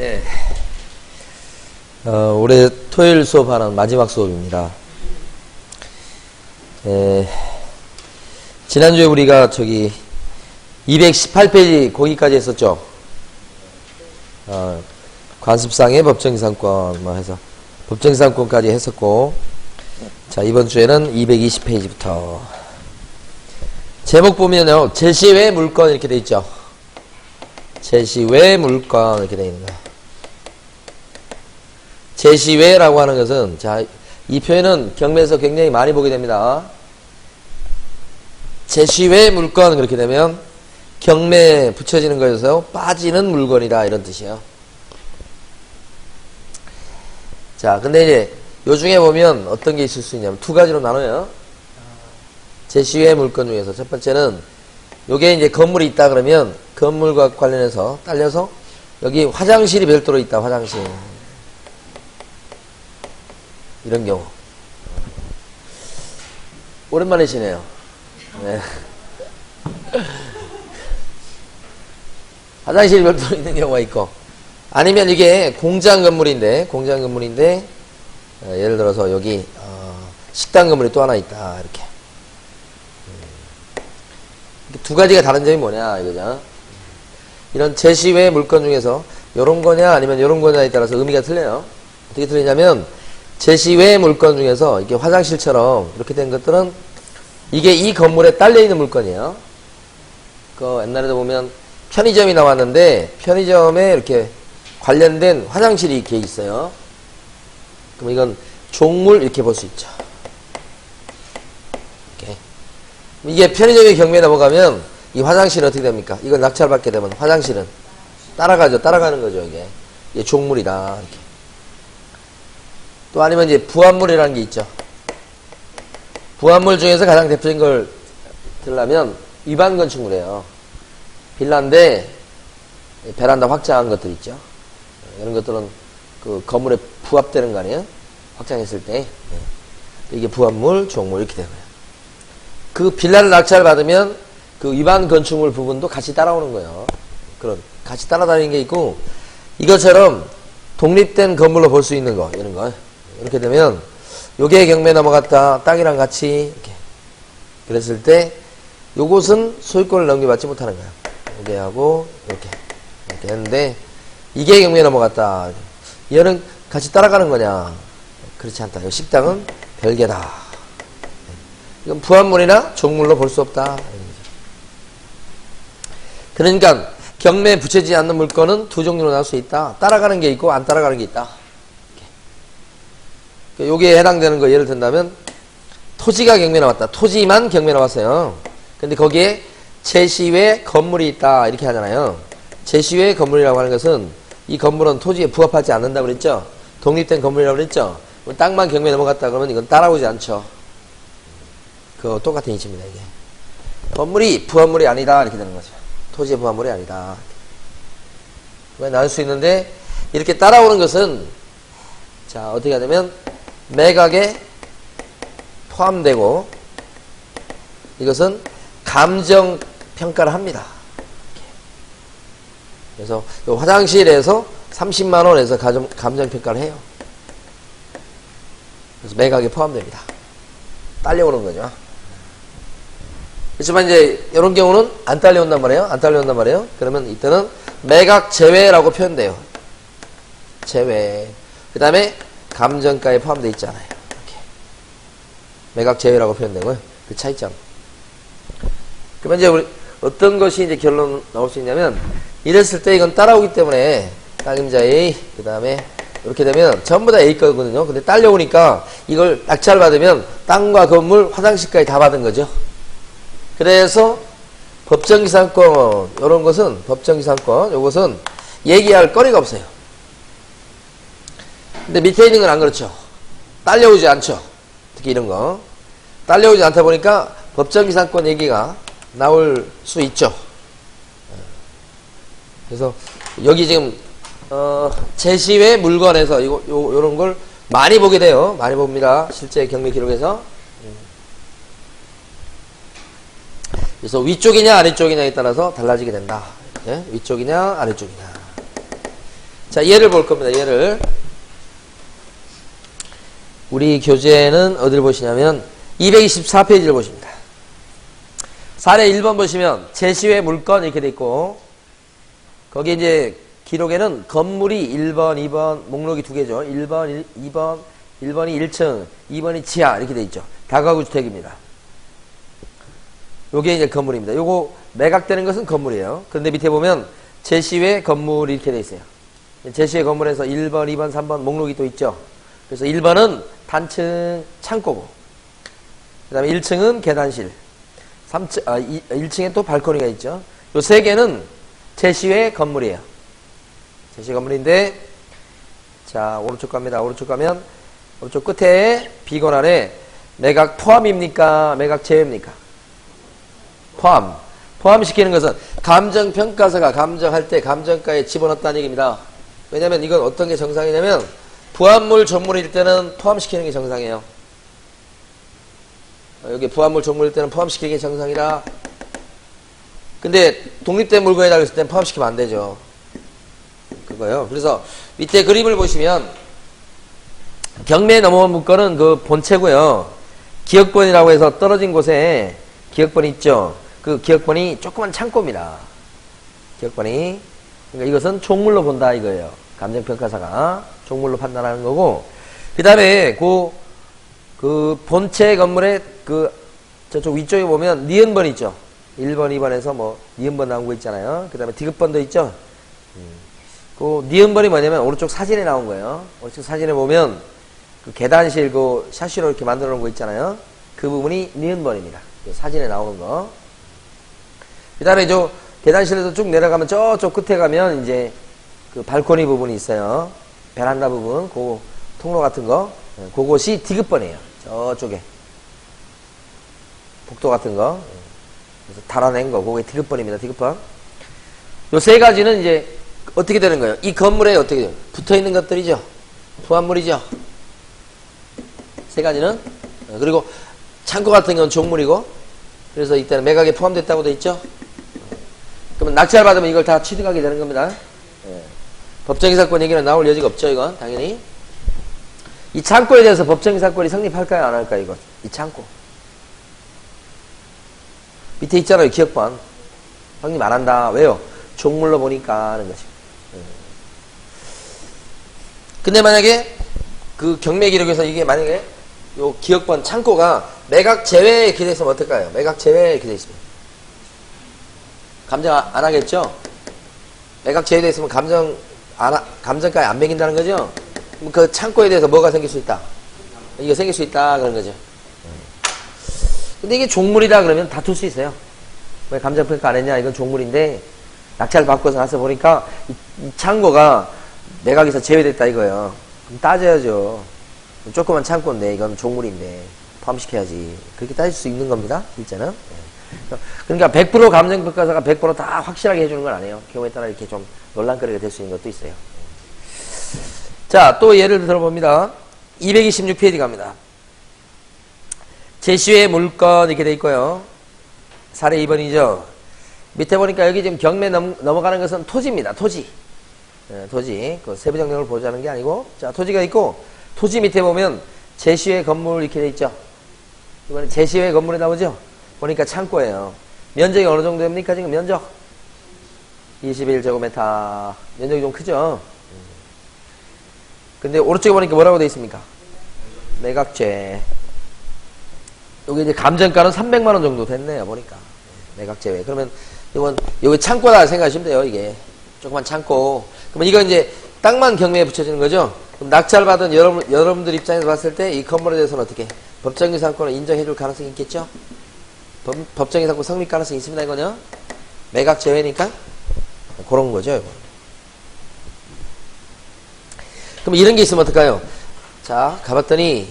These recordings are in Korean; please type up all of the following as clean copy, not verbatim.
예. 올해 토요일 수업하는 마지막 수업입니다. 지난주에 우리가 218페이지 거기까지 했었죠. 관습상의 법정기상권 뭐 해서 법정기상권까지 했었고, 자, 이번 주에는 220페이지부터 제목 보면요, 제시 외 물건 이렇게 돼 있죠. 제시 외 물건 이렇게 돼 있는 거예요. 제시 외라고 하는 것은, 자, 이 표현은 경매에서 굉장히 많이 보게 됩니다. 제시 외 물건 그렇게 되면 경매에 붙여지는 거에서 빠지는 물건이다 이런 뜻이에요. 자, 근데 이제 요 중에 보면 어떤 게 있을 수 있냐면 두 가지로 나눠요. 제시 외 물건 중에서 첫 번째는 요게 이제 건물이 있다 그러면 건물과 관련해서 딸려서 여기 화장실이 별도로 있다. 화장실 이런 경우. 오랜만이시네요. 네. 화장실이 별도로 있는 경우가 있고, 아니면 이게 공장 건물인데 예를 들어서 여기 식당 건물이 또 하나 있다 이렇게. 두 가지가 다른 점이 뭐냐 이거죠. 이런 제시 외 물건 중에서 요런 거냐 아니면 요런 거냐에 따라서 의미가 틀려요. 어떻게 틀리냐면 제시 외 물건 중에서 이게 화장실처럼 이렇게 된 것들은 이게 이 건물에 딸려 있는 물건이에요. 그 옛날에도 보면 편의점이 나왔는데 편의점에 이렇게 관련된 화장실이 이렇게 있어요. 그럼 이건 종물 이렇게 볼 수 있죠. 이렇게. 이게 편의점의 경매에 넘어가면 이 화장실은 어떻게 됩니까? 이걸 낙찰받게 되면 화장실은 따라가죠. 따라가는 거죠. 이게 종물이다. 이렇게. 또 아니면 이제 부합물이라는 게 있죠. 부합물 중에서 가장 대표적인 걸 들려면 위반 건축물이에요. 빌라인데 베란다 확장한 것들 있죠. 이런 것들은 그 건물에 부합되는 거 아니에요? 확장했을 때. 이게 부합물, 종물 이렇게 되고요. 그 빌라를 낙찰받으면 그 위반 건축물 부분도 같이 따라오는 거예요. 그런 같이 따라다니는 게 있고, 이것처럼 독립된 건물로 볼 수 있는 거 이런 거 이렇게 되면 요게 경매 넘어갔다 땅이랑 같이 이렇게 그랬을 때 요것은 소유권을 넘겨받지 못하는 거예요. 요게 하고 이렇게 했는데 이게 경매에 넘어갔다. 얘는 같이 따라가는 거냐? 그렇지 않다. 요 식당은 별개다. 이건 부합물이나 종물로 볼 수 없다. 그러니까 경매에 붙여지지 않는 물건은 두 종류로 나올 수 있다. 따라가는 게 있고 안 따라가는 게 있다. 여기에 해당되는 거 예를 든다면 토지가 경매 나왔다. 토지만 경매 나왔어요. 근데 거기에 제시 외 건물이 있다 이렇게 하잖아요. 제시 외 건물이라고 하는 것은 이 건물은 토지에 부합하지 않는다고 그랬죠. 독립된 건물이라고 그랬죠. 땅만 경매 넘어갔다 그러면 이건 따라오지 않죠. 그거 똑같은 이치입니다. 이게 건물이 부합물이 아니다 이렇게 되는 거죠. 토지의 부합물이 아니다. 왜 나올 수 있는데 이렇게 따라오는 것은 자 어떻게 하냐면 매각에 포함되고 이것은 감정평가를 합니다. 그래서 화장실에서 30만원에서 감정평가를 해요. 그래서 매각에 포함됩니다. 딸려오는 거죠. 그렇지만 이제 이런 경우는 안 딸려온단 말이에요. 안 딸려온단 말이에요. 그러면 이때는 매각 제외라고 표현돼요. 제외. 그 다음에 감정가에 포함되어 있잖아요. 이렇게. 매각 제외라고 표현되고요. 그 차이점. 그러면 이제 우리 어떤 것이 이제 결론 나올 수 있냐면 이랬을 때 이건 따라오기 때문에 땅임자 A 그 다음에 이렇게 되면 전부 다 A 거거든요. 근데 딸려오니까 이걸 낙찰받으면 땅과 건물, 화장실까지 다 받은 거죠. 그래서 법정기상권 이런 것은 법정기상권 요것은 얘기할 거리가 없어요. 근데 밑에 있는 건 안 그렇죠. 딸려오지 않죠. 특히 이런 거. 딸려오지 않다 보니까 법정기상권 얘기가 나올 수 있죠. 그래서 여기 지금 제시 외 물건에서 요런 걸 많이 보게 돼요. 많이 봅니다. 실제 경매 기록에서. 그래서 위쪽이냐 아래쪽이냐에 따라서 달라지게 된다. 예? 위쪽이냐 아래쪽이냐. 자, 얘를 볼 겁니다. 얘를. 우리 교재는 어디를 보시냐면 224페이지를 보십니다. 사례 1번 보시면 제시외 물건 이렇게 돼 있고 거기 이제 기록에는 건물이 1번, 2번, 목록이 두 개죠. 1번, 2번, 1번이 1층, 2번이 지하 이렇게 돼 있죠. 다가구 주택입니다. 요게 이제 건물입니다. 요거 매각되는 것은 건물이에요. 그런데 밑에 보면 제시외 건물이 이렇게 돼 있어요. 제시외 건물에서 1번, 2번, 3번 목록이 또 있죠. 그래서 1번은 단층 창고고 그 다음에 1층은 계단실 1층에 또 발코니가 있죠. 요 세 개는 제시외 건물이에요. 제시 건물인데 자 오른쪽 갑니다. 오른쪽 가면 오른쪽 끝에 비건안에 매각 포함입니까? 매각 제외입니까? 포함시키는 것은 감정평가서가 감정할 때 감정가에 집어넣었다는 얘기입니다. 왜냐면 이건 어떤 게 정상이냐면 부합물 종물일 때는 포함시키는 게 정상이에요. 여기 부합물 종물일 때는 포함시키는 게 정상이라. 근데 독립된 물건이라고 했을 때는 포함시키면 안 되죠. 그거요. 그래서 밑에 그림을 보시면 경매에 넘어온 물건은 그 본체고요. 기억본이라고 해서 떨어진 곳에 기억본이 있죠. 그 기억본이 조그만 창고입니다. 기억본이. 그러니까 이것은 종물로 본다 이거예요. 감정평가사가 종물로 판단하는 거고. 그 다음에 그 본체 건물의 그 저쪽 위쪽에 보면 니은번 있죠. 1번, 2번에서 뭐 니은번 나온 거 있잖아요. 그 다음에 디귿번도 있죠. 그 니은번이 뭐냐면 오른쪽 사진에 나온 거예요. 오른쪽 사진에 보면 그 계단실 그 샤시로 이렇게 만들어 놓은 거 있잖아요. 그 부분이 니은번입니다. 사진에 나오는 거. 그 다음에 저 계단실에서 쭉 내려가면 저쪽 끝에 가면 이제 그 발코니 부분이 있어요. 베란다 부분, 그 통로 같은 거. 그것이 디귿번이에요. 저쪽에. 복도 같은 거. 그래서 달아낸 거. 그게 디귿번입니다. 디귿번. 요 세 가지는 이제 어떻게 되는 거예요? 이 건물에 어떻게 돼요? 붙어 있는 것들이죠. 부합물이죠. 세 가지는. 그리고 창고 같은 경우는 종물이고. 그래서 이때는 매각에 포함됐다고 돼 있죠. 그러면 낙찰 받으면 이걸 다 취득하게 되는 겁니다. 예. 법정이사건 얘기는 나올 여지가 없죠, 이건. 당연히. 이 창고에 대해서 법정이사건이 성립할까요, 안 할까요, 이건? 이 창고. 밑에 있잖아요, 기억반. 성립 안 한다. 왜요? 종물로 보니까 하는 거죠. 예. 근데 만약에 그 경매 기록에서 이게 만약에 요 기억반 창고가 매각 제외에 이렇게 돼 있으면 어떨까요? 매각 제외에 이렇게 돼 있습니다. 감정 안 하겠죠? 매각 제외되어 있으면 감정가에 안 매긴다는 거죠? 그럼 그 창고에 대해서 뭐가 생길 수 있다? 이거 생길 수 있다, 그런 거죠. 근데 이게 종물이다 그러면 다툴 수 있어요. 왜 감정평가 안 했냐? 이건 종물인데, 낙찰 받고서 나서 보니까 이 창고가 매각에서 제외됐다 이거예요. 그럼 따져야죠. 조그만 창고인데, 이건 종물인데, 포함시켜야지. 그렇게 따질 수 있는 겁니다, 실제는. 그러니까 100% 감정평가사가 100%다 확실하게 해주는 건 아니에요. 경우에 따라 이렇게 좀 논란거리가 될 수 있는 것도 있어요. 자, 또 예를 들어봅니다. 226페이지 갑니다. 제시외 물건 이렇게 돼 있고요. 사례 2번이죠. 밑에 보니까 여기 지금 경매 넘어가는 것은 토지입니다. 토지. 네, 토지. 그 세부적 내용을 보자는 게 아니고. 자, 토지가 있고, 토지 밑에 보면 제시외 건물 이렇게 돼 있죠. 이번에 제시외 건물이 나오죠. 보니까 창고예요. 면적이 어느 정도 됩니까? 지금 면적 21제곱미터. 면적이 좀 크죠. 근데 오른쪽에 보니까 뭐라고 되어 있습니까? 매각제. 여기 이제 감정가는 300만원 정도 됐네요. 보니까 매각제외. 그러면 이건 여기 창고다 생각하시면 돼요. 이게 조그만 창고. 그러면 이건 이제 땅만 경매에 붙여지는 거죠. 그럼 낙찰 받은 여러분들 입장에서 봤을 때 이 건물에 대해서는 어떻게 법정이사건을 인정해줄 가능성이 있겠죠? 법정이사건 성립 가능성이 있습니다. 이거는요. 매각 제외니까 그런 거죠. 이거. 그럼 이런 게 있으면 어떨까요? 자, 가봤더니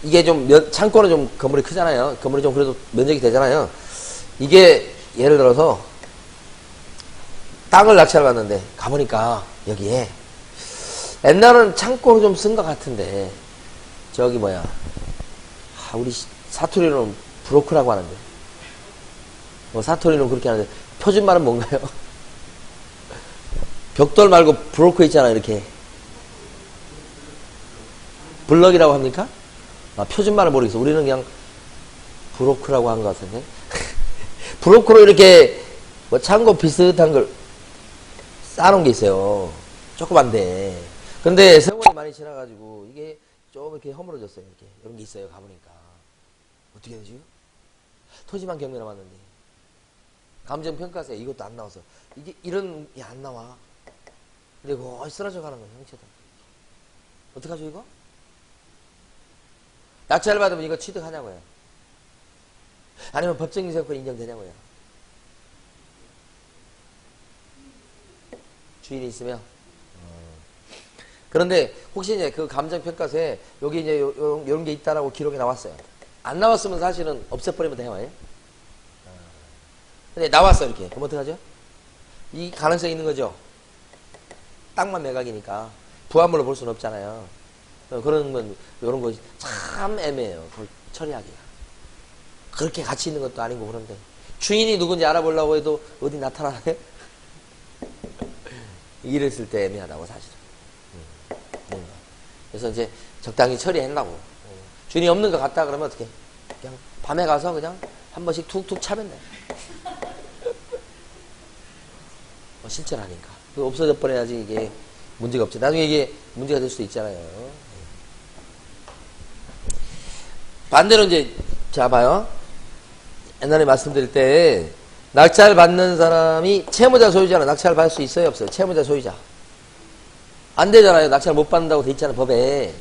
이게 좀 창고는 좀 건물이 크잖아요. 건물이 좀 그래도 면적이 되잖아요. 이게 예를 들어서 땅을 낙찰 받는데 가보니까 여기에 옛날은 창고로 좀 쓴 것 같은데 저기 뭐야 우리 사투리로는 브로커라고 하는데 사투리는 그렇게 하는데 표준말은 뭔가요? 벽돌 말고 브로커 있잖아, 이렇게. 블럭이라고 합니까? 아, 표준말을 모르겠어. 우리는 그냥 브로크라고 한 것 같은데. 브로크로 이렇게 뭐 창고 비슷한 걸 쌓아놓은 게 있어요. 조그만데. 근데 세월이 많이 지나가지고 이게 좀 이렇게 허물어졌어요. 이렇게. 이런 게 있어요. 가보니까. 어떻게 되지? 토지만 경매 남았는데. 감정평가세 이것도 안 나와서. 이게 이런 게 안 나와. 근데 거의 쓰러져 가는 거예요. 형체다. 어떡하죠, 이거? 낙찰 받으면 이거 취득하냐고요. 아니면 법정인 세권 인정되냐고요. 주인이 있으면. 그런데 혹시 이제 그 감정평가서에 여기 이제 요런 게 있다라고 기록이 나왔어요. 안 나왔으면 사실은 없애버리면 돼요. 근데 나왔어, 이렇게. 그럼 어떡하죠? 이 가능성이 있는 거죠. 땅만 매각이니까 부합물로 볼 수는 없잖아요. 그런 건 요런 거 참 애매해요. 그걸 처리하기가. 그렇게 가치 있는 것도 아니고 그런데 주인이 누군지 알아보려고 해도 어디 나타나네? 이랬을 때 애매하다고 사실은. 그래서 이제 적당히 처리하려고. 주인이 없는 것 같다 그러면 어떻게? 그냥 밤에 가서 그냥 한 번씩 툭툭 차면 돼. 실제라니까. 그 없어져 버려야지 이게 문제가 없지. 나중에 이게 문제가 될 수도 있잖아요. 반대로 이제 자 봐요. 옛날에 말씀드릴 때 낙찰 받는 사람이 채무자 소유자는 낙찰 받을 수 있어요, 없어요? 채무자 소유자. 안 되잖아요. 낙찰 못 받는다고 돼 있잖아요, 법에.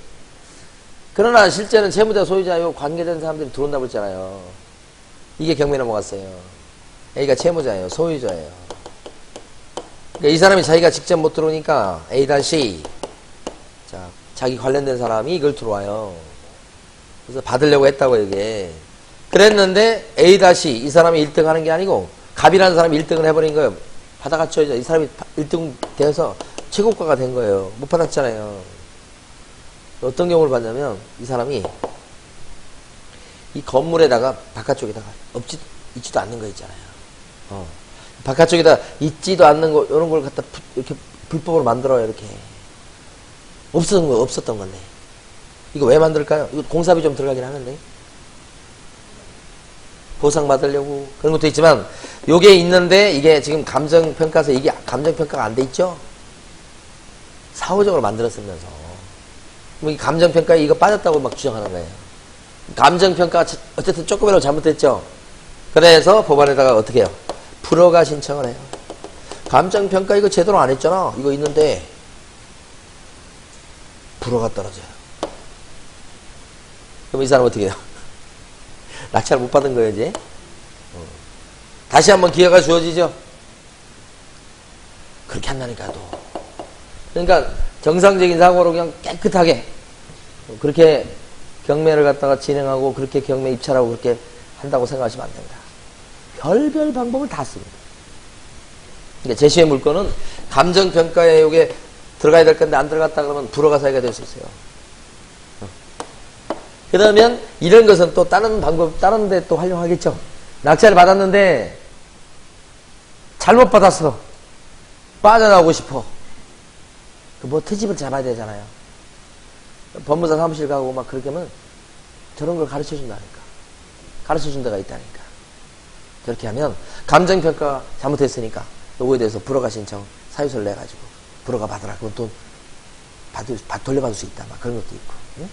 그러나 실제는 채무자 소유자요 관계된 사람들이 들어온다고 했잖아요. 이게 경매 넘어갔어요. A가 채무자예요, 소유자예요. 그러니까 이 사람이 자기가 직접 못 들어오니까 A-C 자 자기 관련된 사람이 이걸 들어와요. 그래서 받으려고 했다고 이게. 그랬는데 A-C 이 사람이 1등 하는 게 아니고 갑이라는 사람이 1등을 해버린 거예요. 받아갔죠. 이 사람이 1등 되어서 최고가가 된 거예요. 못 받았잖아요. 어떤 경우를 봤냐면 이 사람이 이 건물에다가 바깥쪽에다가 있지도 않는 거 있잖아요. 바깥쪽에다 있지도 않는 거 이런 걸 갖다 이렇게 불법으로 만들어요. 이렇게 없었던 건데 이거 왜 만들까요? 이거 공사비 좀 들어가긴 하는데 보상 받으려고 그런 것도 있지만 요게 있는데 이게 지금 감정평가서 이게 감정평가가 안 돼 있죠? 사후적으로 만들었으면서 뭐 이 감정평가에 이거 빠졌다고 막 주장하는 거예요. 감정평가가 어쨌든 조금이라도 잘못됐죠? 그래서 법원에다가 어떻게 해요? 불허가 신청을 해요. 감정평가 이거 제대로 안 했잖아. 이거 있는데 불허가 떨어져요. 그럼 이 사람 어떻게 해요? 낙찰 못 받은 거예요, 이제. 다시 한번 기회가 주어지죠? 그렇게 한다니까, 또. 그러니까, 정상적인 사고로 그냥 깨끗하게, 그렇게 경매를 갖다가 진행하고, 그렇게 경매 입찰하고, 그렇게 한다고 생각하시면 안 됩니다. 별별 방법을 다 씁니다. 그러니까 제시의 물건은 감정평가에 요게 들어가야 될 건데 안 들어갔다 그러면 불허가 사유가 될 수 있어요. 그러면 이런 것은 또 다른 방법, 다른 데 또 활용하겠죠. 낙찰을 받았는데 잘못 받았어. 빠져나오고 싶어. 뭐 트집을 잡아야 되잖아요. 법무사 사무실 가고 막 그렇게 하면 저런 걸 가르쳐 준다니까. 가르쳐 준 데가 있다니까. 그렇게 하면 감정평가 잘못했으니까 요거에 대해서 불허가 신청 사유서를 내가지고 불허가 받으라. 그건 돈 돌려받을 수 있다. 막 그런 것도 있고. 응?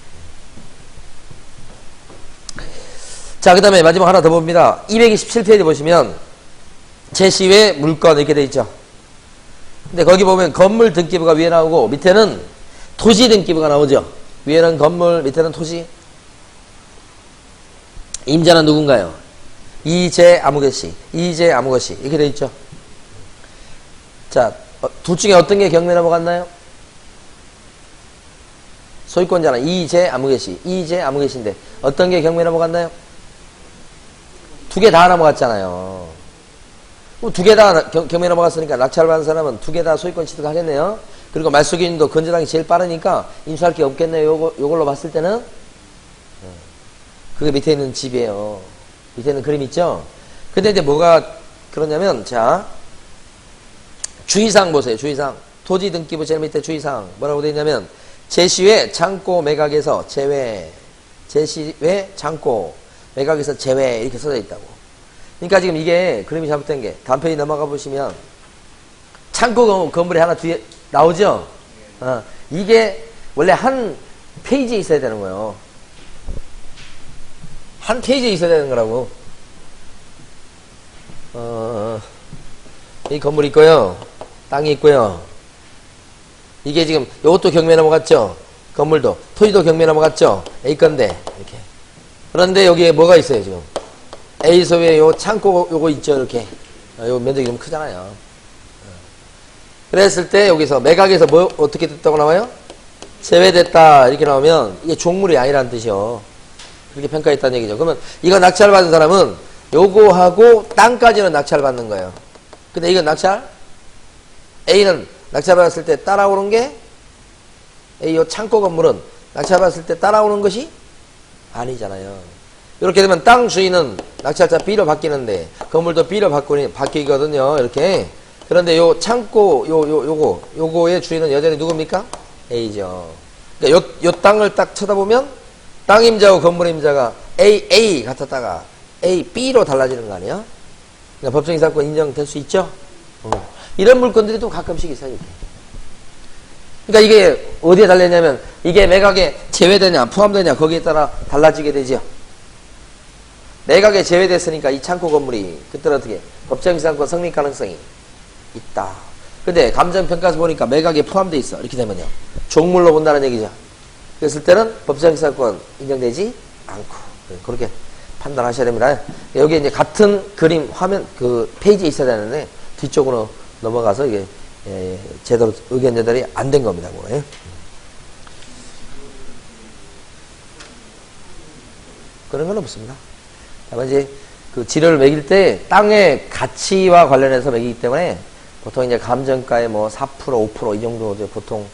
자, 그 다음에 마지막 하나 더 봅니다. 227페이지 보시면 제시외 물건 이렇게 돼 있죠. 근데 거기 보면 건물 등기부가 위에 나오고 밑에는 토지 등기부가 나오죠. 위에는 건물, 밑에는 토지. 임자는 누군가요? 이재 아무개씨, 이재 아무개씨 이렇게 돼 있죠. 자, 둘 중에 어떤 게 경매 넘어갔나요? 소유권자는 이재 아무개씨, 이재 아무개씨인데 어떤 게 경매 넘어갔나요? 두 개 다 넘어갔잖아요. 두 개 다 경매 넘어갔으니까 낙찰 받은 사람은 두 개 다 소유권 취득하겠네요. 그리고 말소기인도 건전하게 제일 빠르니까 인수할 게 없겠네요. 요걸로 봤을 때는 그게 밑에 있는 집이에요. 밑에는 그림 있죠? 근데 이제 뭐가 그러냐면 자 주의사항 보세요. 주의사항. 토지 등기부 제일 밑에 주의사항 뭐라고 되어 있냐면 제시외 창고 매각에서 제외, 제시외 창고 매각에서 제외 이렇게 써져 있다고. 그러니까 지금 이게 그림이 잘못된 게 다음 페이지 넘어가 보시면 창고 건물이 하나 뒤에 나오죠. 이게 원래 한 페이지에 있어야 되는 거예요. 한 페이지에 있어야 되는 거라고. 이 건물이 있고요. 땅이 있고요. 이게 지금 요것도 경매 넘어갔죠. 건물도 토지도 경매 넘어갔죠. A 건데 이렇게. 그런데 여기에 뭐가 있어요 지금? A 소유의 요 창고 요거 있죠 이렇게. 요 면적이 좀 크잖아요. 그랬을 때 여기서 매각에서 뭐 어떻게 됐다고 나와요? 제외됐다 이렇게 나오면 이게 종물이 아니라는 뜻이요. 그렇게 평가했다는 얘기죠. 그러면 이거 낙찰 받은 사람은 요거하고 땅까지는 낙찰 받는 거예요. 근데 이건 낙찰? A는 낙찰 받았을 때 따라오는 게 A 요 창고 건물은 낙찰 받았을 때 따라오는 것이 아니잖아요. 이렇게 되면 땅 주인은 낙찰자 B로 바뀌는데 건물도 B로 바뀌거든요. 이렇게. 그런데 요 창고 요거의 주인은 여전히 누굽니까? A죠. 그러니까 요 땅을 딱 쳐다보면 땅 임자하고 건물 임자가 A 같았다가 A, B로 달라지는 거 아니에요? 그러니까 법정 이사건 인정될 수 있죠? 이런 물건들이 또 가끔씩 있어요. 이렇게. 그러니까 이게 어디에 달렸냐면 이게 매각에 제외되냐 포함되냐 거기에 따라 달라지게 되죠. 매각에 제외됐으니까 이 창고 건물이 그때는 어떻게 법정 이사건 성립 가능성이 있다. 근데 감정평가서 보니까 매각에 포함되어 있어. 이렇게 되면요. 종물로 본다는 얘기죠. 그랬을 때는 법정이사건 인정되지 않고 그렇게 판단하셔야 됩니다. 여기 이제 같은 그림 화면 그 페이지에 있어야 되는데 뒤쪽으로 넘어가서 이게 제대로 의견 전달이 안 된 겁니다. 뭐. 그런 건 없습니다. 다만 이제 그 지료를 매길 때 땅의 가치와 관련해서 매기기 때문에 보통 이제 감정가의 뭐 4%, 5% 이 정도 이제 보통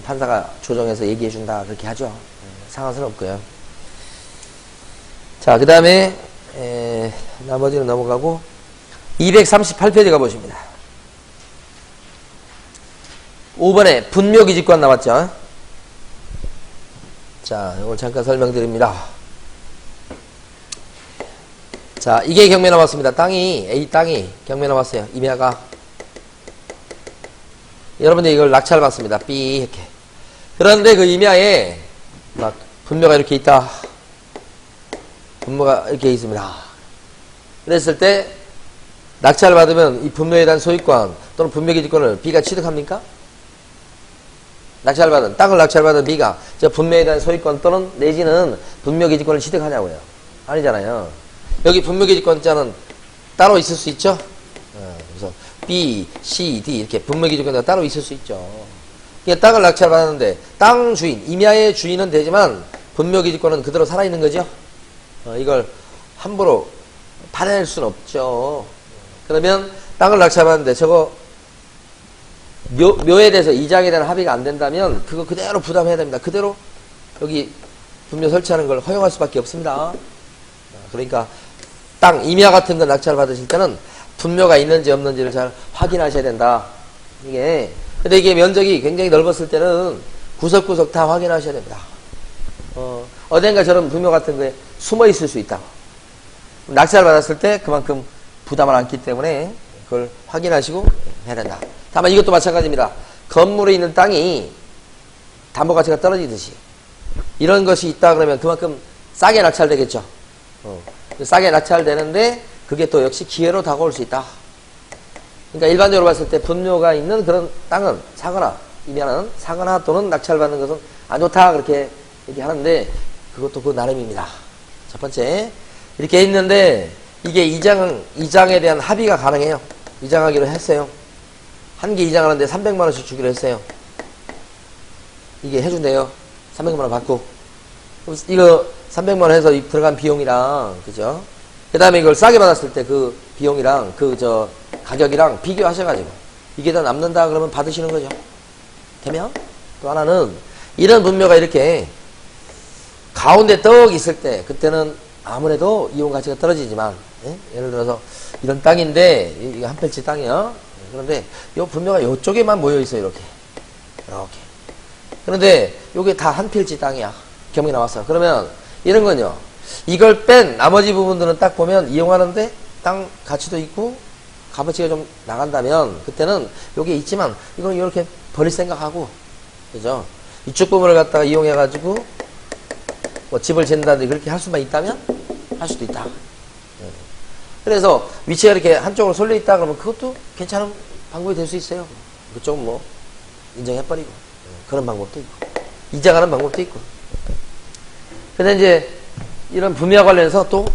판사가 조정해서 얘기해 준다 그렇게 하죠. 상관은 없고요. 자, 그 다음에 나머지는 넘어가고 238페이지 가보십니다. 5번에 분묘기지권 나왔죠. 자, 이걸 잠깐 설명드립니다. 자, 이게 경매 나왔습니다. A 땅이 경매 나왔어요. 임야가. 여러분들 이걸 낙찰 받습니다. B 이렇게. 그런데 그 임야에 막 분묘가 이렇게 있다. 분묘가 이렇게 있습니다. 그랬을 때 낙찰 받으면 이 분묘에 대한 소유권 또는 분묘기지권을 B가 취득합니까? 땅을 낙찰받은 B가 저 분묘에 대한 소유권 또는 내지는 분묘기지권을 취득하냐고요. 아니잖아요. 여기 분묘기지권자는 따로 있을 수 있죠. 그래서 B, C, D 이렇게 분묘기지권자가 따로 있을 수 있죠. 그러니까 땅을 낙찰받았는데 땅 주인, 임야의 주인은 되지만 분묘기지권은 그대로 살아있는 거죠. 이걸 함부로 파낼 수는 없죠. 그러면 땅을 낙찰받았는데 저거 묘에 대해서 이장에 대한 합의가 안 된다면 그거 그대로 부담해야 됩니다. 그대로 여기 분묘 설치하는 걸 허용할 수밖에 없습니다. 그러니까 땅, 임야 같은 거 낙찰 받으실 때는 분묘가 있는지 없는지를 잘 확인하셔야 된다. 근데 이게 면적이 굉장히 넓었을 때는 구석구석 다 확인하셔야 됩니다. 어딘가 저런 분묘 같은 거에 숨어 있을 수 있다. 낙찰 받았을 때 그만큼 부담을 안기 때문에 그걸 확인하시고 해야 된다. 다만 이것도 마찬가지입니다. 건물에 있는 땅이 담보 가치가 떨어지듯이 이런 것이 있다 그러면 그만큼 싸게 낙찰되겠죠. 싸게 낙찰되는데 그게 또 역시 기회로 다가올 수 있다. 그러니까 일반적으로 봤을 때 분묘가 있는 그런 땅은 사거나 임야는 사거나 또는 낙찰받는 것은 안 좋다 그렇게 얘기하는데 그것도 그 나름입니다. 첫 번째 이렇게 있는데 이게 이장에 대한 합의가 가능해요. 이장하기로 했어요. 한 개 이장하는데 300만 원씩 주기로 했어요. 이게 해준대요. 300만 원 받고 이거 300만 원 해서 들어간 비용이랑 그죠? 그 다음에 이걸 싸게 받았을 때 그 비용이랑 가격이랑 비교하셔가지고 이게 더 남는다 그러면 받으시는 거죠. 되면 또 하나는 이런 분묘가 이렇게 가운데 떡 있을 때 그때는 아무래도 이용 가치가 떨어지지만 예를 들어서 이런 땅인데 이거 한 필지 땅이요. 그런데 요 분묘가 요쪽에만 모여 있어요. 이렇게. 그런데 요게 다 한 필지 땅이야. 경이 나왔어. 그러면 이런 건요. 이걸 뺀 나머지 부분들은 딱 보면 이용하는데 땅 가치도 있고 값어치가 좀 나간다면 그때는 요게 있지만 이건 이렇게 버릴 생각하고, 그죠? 이쪽 부분을 갖다가 이용해가지고 뭐 집을 짓는다든지 그렇게 할 수만 있다면 할 수도 있다. 그래서 위치가 이렇게 한쪽으로 쏠려 있다 그러면 그것도 괜찮은 방법이 될 수 있어요. 그쪽은 뭐 인정해버리고 그런 방법도 있고 이장하는 방법도 있고. 근데 이제 이런 분묘와 관련해서 또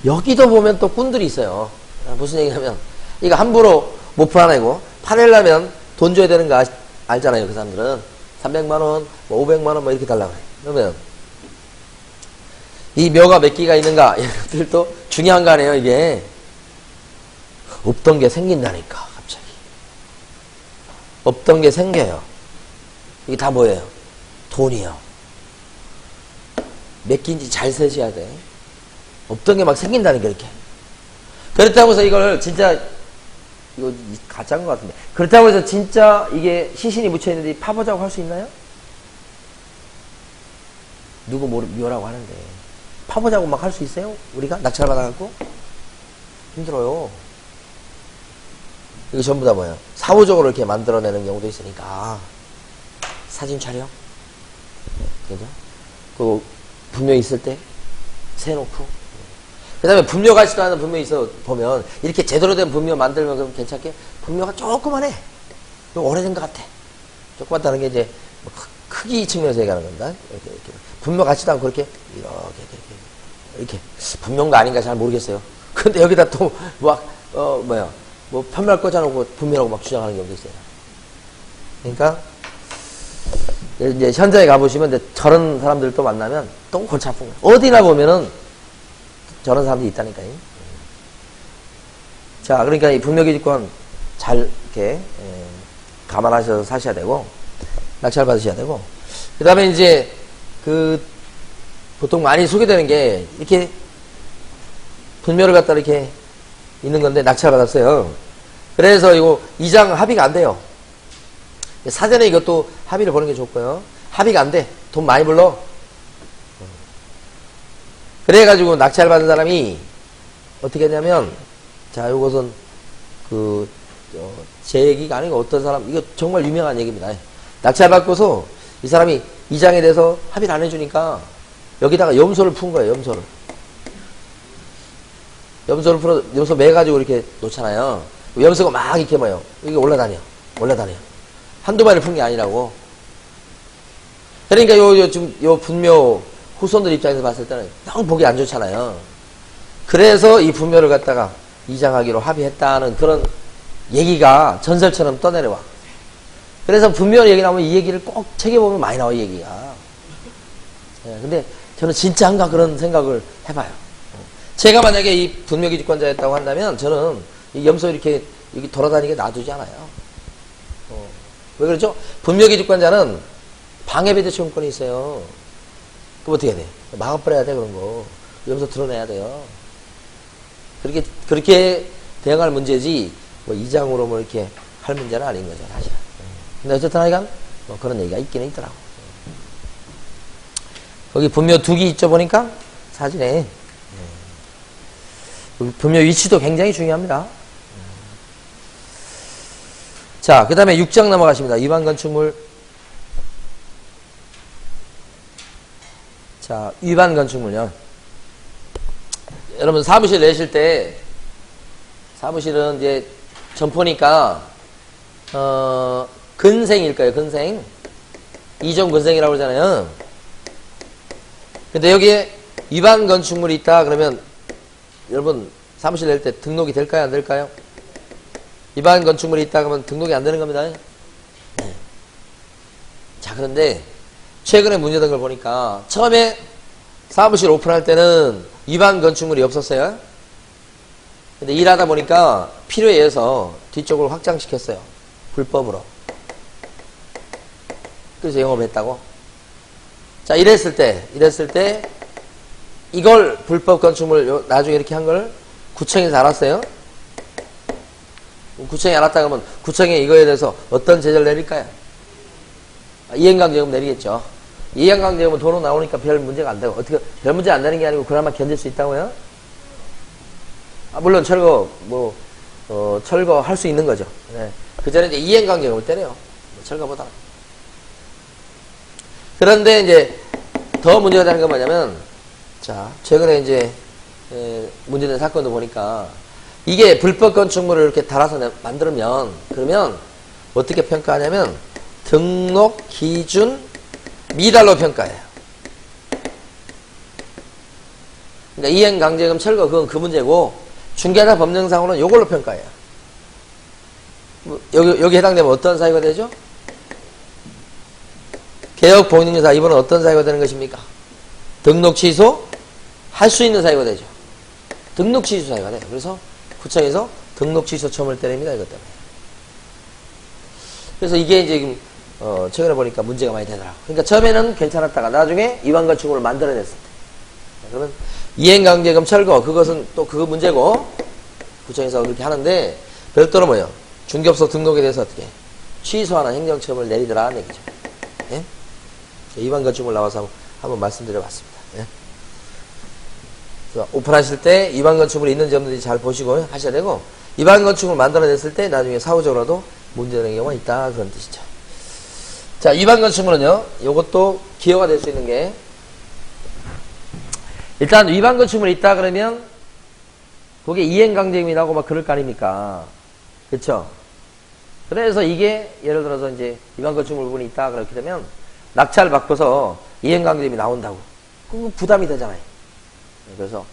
여기도 보면 또 꾼들이 있어요. 무슨 얘기냐면 이거 함부로 못 팔아내고 팔려면 돈 줘야 되는 거 알잖아요. 그 사람들은 300만원 뭐 500만원 뭐 이렇게 달라고 해요. 그러면 이 묘가 몇 개가 있는가 이것들도 중요한 거 아니에요. 이게 없던 게 생긴다니까. 갑자기 없던 게 생겨요. 이게 다 뭐예요? 돈이요. 몇 개인지 잘 세셔야 돼. 없던 게 막 생긴다니까. 이렇게. 그렇다고 해서 이걸 진짜 이거 가짜인 것 같은데, 그렇다고 해서 진짜 이게 시신이 묻혀있는데 파보자고 할 수 있나요? 누구 묘라고 하는데 파보자고 막 할 수 있어요? 우리가 낙찰 받아갖고? 힘들어요. 이거 전부 다 뭐예요? 사후적으로 이렇게 만들어내는 경우도 있으니까 사진 촬영, 그죠? 그 분묘 있을 때 세놓고, 그 다음에 분묘 같지도 않은 분묘 있어 보면 이렇게 제대로 된 분묘 만들면 그럼 괜찮게 분묘가 조그만해. 오래된 것 같아. 조그맣다는 게 이제 뭐 크기 측면에서 얘기하는 겁니다. 이렇게 분묘 같지도 않고 이렇게 이렇게 분묘인가 아닌가 잘 모르겠어요. 근데 여기다 또 뭐 편말 꽂아놓고 분묘라고 막 주장하는 경우도 있어요. 그러니까 이제 현장에 가보시면 이제 저런 사람들 또 만나면 또 골치 아픈 거예요. 어디나 보면은 저런 사람들이 있다니까요. 자, 그러니까 이 분묘기지권 잘 이렇게 감안하셔서 사셔야 되고 낙찰 받으셔야 되고, 그 다음에 이제 그 보통 많이 소개되는 게 이렇게 분묘를 갖다 이렇게 있는 건데 낙찰 받았어요. 그래서 이거 이장 합의가 안 돼요. 사전에 이것도 합의를 보는 게 좋고요. 합의가 안 돼. 돈 많이 불러. 그래가지고 낙찰 받은 사람이 어떻게 했냐면, 자, 요것은 제 얘기가 아니고 어떤 사람, 이거 정말 유명한 얘기입니다. 낙찰 받고서 이 사람이 이장에 대해서 합의를 안 해주니까 여기다가 염소를 푼 거예요. 염소를 풀어, 염소 매가지고 이렇게 놓잖아요. 염소가 막 이렇게 뭐요, 이게 올라다녀. 한두 마리 푼 게 아니라고. 그러니까 지금 분묘 후손들 입장에서 봤을 때는 너무 보기 안 좋잖아요. 그래서 이 분묘를 갖다가 이장하기로 합의했다는 그런 얘기가 전설처럼 떠내려와. 그래서 분묘 얘기 나오면 이 얘기를 꼭 책에 보면 많이 나와, 이 얘기가. 근데 저는 진짜 한가 그런 생각을 해봐요. 제가 만약에 이 분묘기지권자였다고 한다면 저는 이 염소 이렇게 여기 돌아다니게 놔두지 않아요. 왜 그러죠? 분묘기지권자는 방해배제청권이 있어요. 그럼 어떻게 해야 돼? 막아버려야 돼, 그런 거. 염소 드러내야 돼요. 그렇게 대응할 문제지, 뭐 이장으로 뭐 이렇게 할 문제는 아닌 거죠, 사실. 근데 어쨌든 하여간 뭐 그런 얘기가 있기는 있더라고. 거기 분묘 둑이 있죠, 보니까? 사진에. 분묘 위치도 굉장히 중요합니다. 자, 그 다음에 6장 넘어가십니다. 위반 건축물. 자, 위반 건축물요. 여러분 사무실 내실 때, 사무실은 이제 점포니까 근생일까요? 근생. 2종 근생이라고 그러잖아요. 근데 여기에 위반 건축물이 있다 그러면 여러분 사무실 낼 때 등록이 될까요? 안 될까요? 위반 건축물이 있다 그러면 등록이 안 되는 겁니다. 네. 자, 그런데 최근에 문제된 걸 보니까 처음에 사무실 오픈할 때는 위반 건축물이 없었어요. 근데 일하다 보니까 필요에 의해서 뒤쪽을 확장시켰어요. 불법으로. 그래서 영업했다고. 자, 이랬을 때 이걸 불법 건축물 나중에 이렇게 한 걸 구청에서 알았어요. 구청이 알았다 그러면 구청에 이거에 대해서 어떤 제재를 내릴까요? 이행강제금 내리겠죠. 이행강제금은 도로 나오니까 별 문제가 안 되고, 어떻게, 별 문제 안 되는 게 아니고, 그나마 견딜 수 있다고요? 물론 철거, 철거할 수 있는 거죠. 네. 그 전에 이제 이행강제금을 때려요. 철거보다. 그런데 이제, 더 문제가 되는 건 뭐냐면, 자, 최근에 이제, 문제된 사건도 보니까, 이게 불법 건축물을 이렇게 달아서 만들면, 그러면, 어떻게 평가하냐면, 등록 기준 미달로 평가해요. 그러니까 이행강제금 철거 그건 그 문제고 중개사 법령상으로는 요걸로 평가해요. 여기 해당되면 어떤 사유가 되죠? 개혁 복립유사 이번은 어떤 사유가 되는 것입니까? 등록 취소 할 수 있는 사유가 되죠. 등록 취소 사유가 돼요. 그래서 구청에서 등록 취소 처음을 때립니다. 이것 때문에. 그래서 이게 이제 지금 최근에 보니까 문제가 많이 되더라고. 그러니까 처음에는 괜찮았다가 나중에 위반건축물을 만들어냈을 때. 그러면 이행강제금 철거, 그것은 또 그거 문제고, 구청에서 그렇게 하는데, 별도로 뭐예요? 중개업소 등록에 대해서 어떻게 취소하는 행정처분을 내리더라는 얘기죠. 예? 위반건축물 나와서 한번 말씀드려봤습니다. 예? 오픈하실 때 위반건축물이 있는지 없는지 잘 보시고 하셔야 되고, 위반건축물을 만들어냈을 때 나중에 사후적으로도 문제되는 경우가 있다, 그런 뜻이죠. 자, 위반 건축물은요, 요것도 기여가 될 수 있는 게, 일단 위반 건축물이 있다 그러면, 그게 이행강제금이 나고 막 그럴 거 아닙니까? 그쵸? 그래서 이게, 예를 들어서 이제, 위반 건축물 부분이 있다 그렇게 되면, 낙찰 받고서 이행강제금이 나온다고. 그거 부담이 되잖아요. 그래서,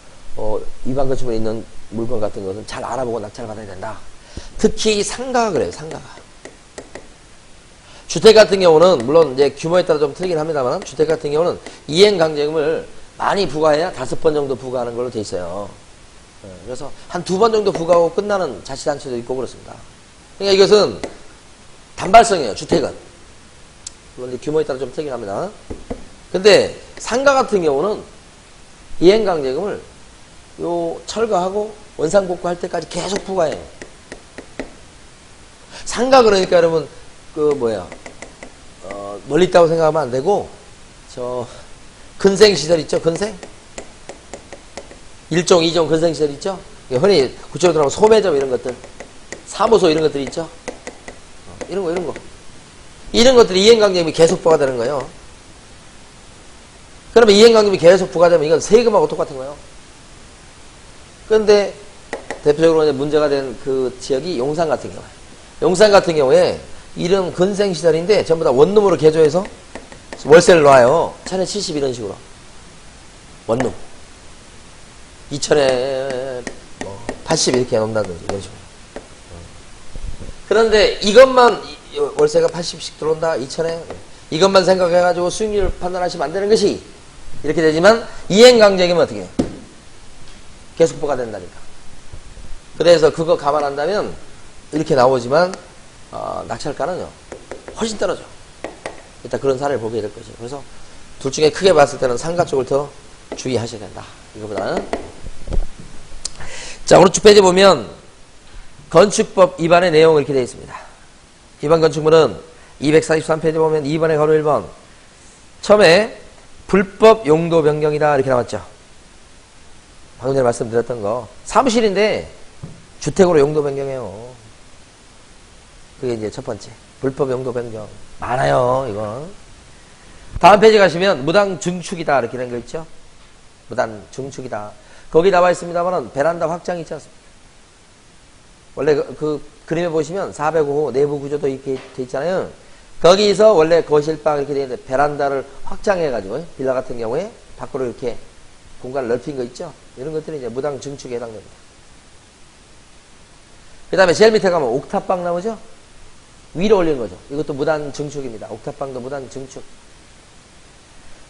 위반 건축물이 있는 물건 같은 것은 잘 알아보고 낙찰 받아야 된다. 특히 상가가 그래요, 상가가. 주택 같은 경우는 물론 이제 규모에 따라 좀 틀리긴 합니다만 주택 같은 경우는 이행강제금을 많이 부과해야 5번 정도 부과하는 걸로 돼 있어요. 그래서 한 2번 정도 부과하고 끝나는 자치단체도 있고 그렇습니다. 그러니까 이것은 단발성이에요. 주택은. 물론 이제 규모에 따라 좀 틀리긴 합니다. 근데 상가 같은 경우는 이행강제금을 요 철거하고 원상복구할 때까지 계속 부과해요. 상가 그러니까 여러분 멀리 있다고 생각하면 안 되고, 근생시설 있죠? 근생? 1종, 2종 근생시설 있죠? 흔히 구체적으로 들어가면 소매점 이런 것들, 사무소 이런 것들이 있죠? 이런 거. 이런 것들이 이행강제금이 계속 부과되는 거예요. 그러면 이행강제금이 계속 부과되면 이건 세금하고 똑같은 거예요. 그런데 대표적으로 이제 문제가 된 그 지역이 용산 같은 경우에. 용산 같은 경우에 이런 근생시설인데 전부 다 원룸으로 개조해서 월세를 놔요. 1070 이런 식으로. 원룸. 2000에 80 이렇게 놓는다든지 이런 식으로. 그런데 이것만 월세가 80씩 들어온다. 2000에 이것만 생각해가지고 수익률 판단하시면 안 되는 것이 이렇게 되지만 이행강제금은 어떻게 해요? 계속 부과된다니까. 그래서 그거 감안한다면 이렇게 나오지만 낙찰가는요 훨씬 떨어져. 일단 그런 사례를 보게 될 것이에요. 그래서 둘 중에 크게 봤을 때는 상가 쪽을 더 주의하셔야 된다. 이거보다는. 자, 오른쪽 페이지 보면 건축법 위반의 내용이 이렇게 되어 있습니다. 위반 건축물은 243페이지 보면 2번의 가로 1번 처음에 불법 용도 변경이다 이렇게 나왔죠. 방금 전에 말씀드렸던 거 사무실인데 주택으로 용도 변경해요. 그게 이제 첫 번째 불법 용도 변경 많아요. 이거 다음 페이지 가시면 무단 증축이다 이렇게 된 거 있죠. 무단 증축이다. 거기 나와 있습니다만 베란다 확장이 있지 않습니까? 원래 그 그림에 보시면 405호 내부 구조도 이렇게 돼 있잖아요. 거기서 원래 거실방 이렇게 돼 있는데 베란다를 확장해 가지고 빌라 같은 경우에 밖으로 이렇게 공간을 넓힌 거 있죠. 이런 것들이 이제 무단 증축에 해당됩니다. 그 다음에 제일 밑에 가면 옥탑방 나오죠. 위로 올린 거죠. 이것도 무단 증축입니다. 옥탑방도 무단 증축.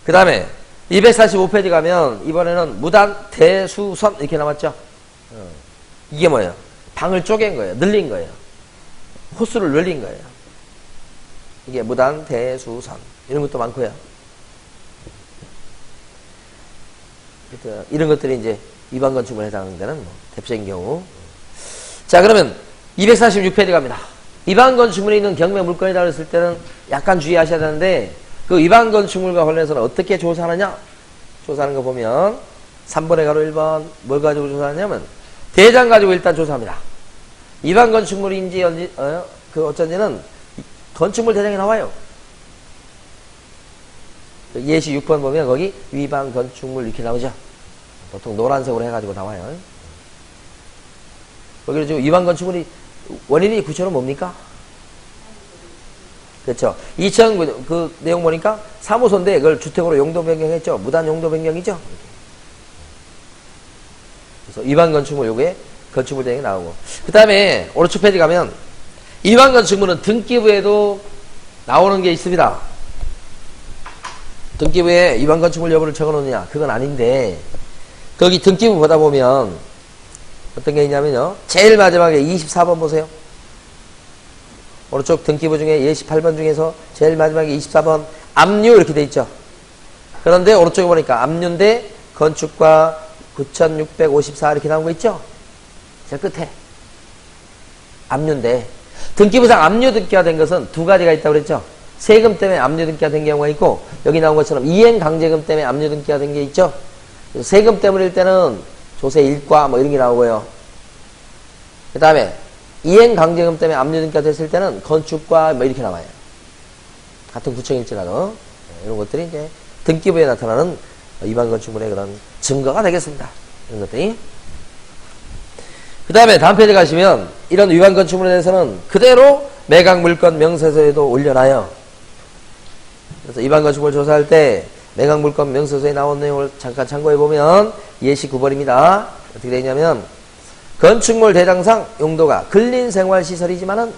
그 다음에 245페이지 가면 이번에는 무단 대수선 이렇게 나왔죠. 이게 뭐예요? 방을 쪼갠 거예요. 늘린 거예요. 호수를 늘린 거예요. 이게 무단 대수선 이런 것도 많고요. 이런 것들이 이제 위반 건축물에 해당되는 대표적인 경우. 자, 그러면 246페이지 갑니다. 위반 건축물에 있는 경매 물건이다 그랬을 때는 약간 주의하셔야 되는데 그 위반 건축물과 관련해서는 어떻게 조사하느냐? 조사하는 거 보면 3번에 가로 1번 뭘 가지고 조사하냐면 대장 가지고 일단 조사합니다. 위반 건축물인지 어쩐지는 건축물 대장이 나와요. 예시 6번 보면 거기 위반 건축물 이렇게 나오죠. 보통 노란색으로 해가지고 나와요. 거기는 지금 위반 건축물이 원인이 구체로 뭡니까? 그렇죠. 2009 그 내용 보니까 사무소인데 그걸 주택으로 용도 변경했죠. 무단 용도 변경이죠. 그래서 위반 건축물 요게 건축물 대행이 나오고 그 다음에 오른쪽 페이지 가면 위반 건축물은 등기부에도 나오는 게 있습니다. 등기부에 위반 건축물 여부를 적어놓느냐 그건 아닌데 거기 등기부 보다 보면 어떤 게 있냐면요. 제일 마지막에 24번 보세요. 오른쪽 등기부 중에 예시 8번 중에서 제일 마지막에 24번 압류 이렇게 돼 있죠. 그런데 오른쪽에 보니까 압류인데 건축과 9654 이렇게 나온 거 있죠. 제일 끝에 압류인데 등기부상 압류 등기가 된 것은 두 가지가 있다고 그랬죠. 세금 때문에 압류 등기가 된 경우가 있고 여기 나온 것처럼 이행 강제금 때문에 압류 등기가 된 게 있죠. 세금 때문일 때는 조세 일과 뭐 이런 게 나오고요. 그 다음에 이행 강제금 때문에 압류 등기가 됐을 때는 건축과 뭐 이렇게 나와요. 같은 구청일지라도 이런 것들이 이제 등기부에 나타나는 위반 건축물의 그런 증거가 되겠습니다. 이런 것들이. 그 다음에 다음 페이지 가시면 이런 위반 건축물에 대해서는 그대로 매각 물건 명세서에도 올려놔요. 그래서 위반 건축물 조사할 때 매각 물건 명세서에 나온 내용을 잠깐 참고해 보면 예시 9번입니다. 어떻게 되냐면 건축물 대장상 용도가 근린생활시설이지만은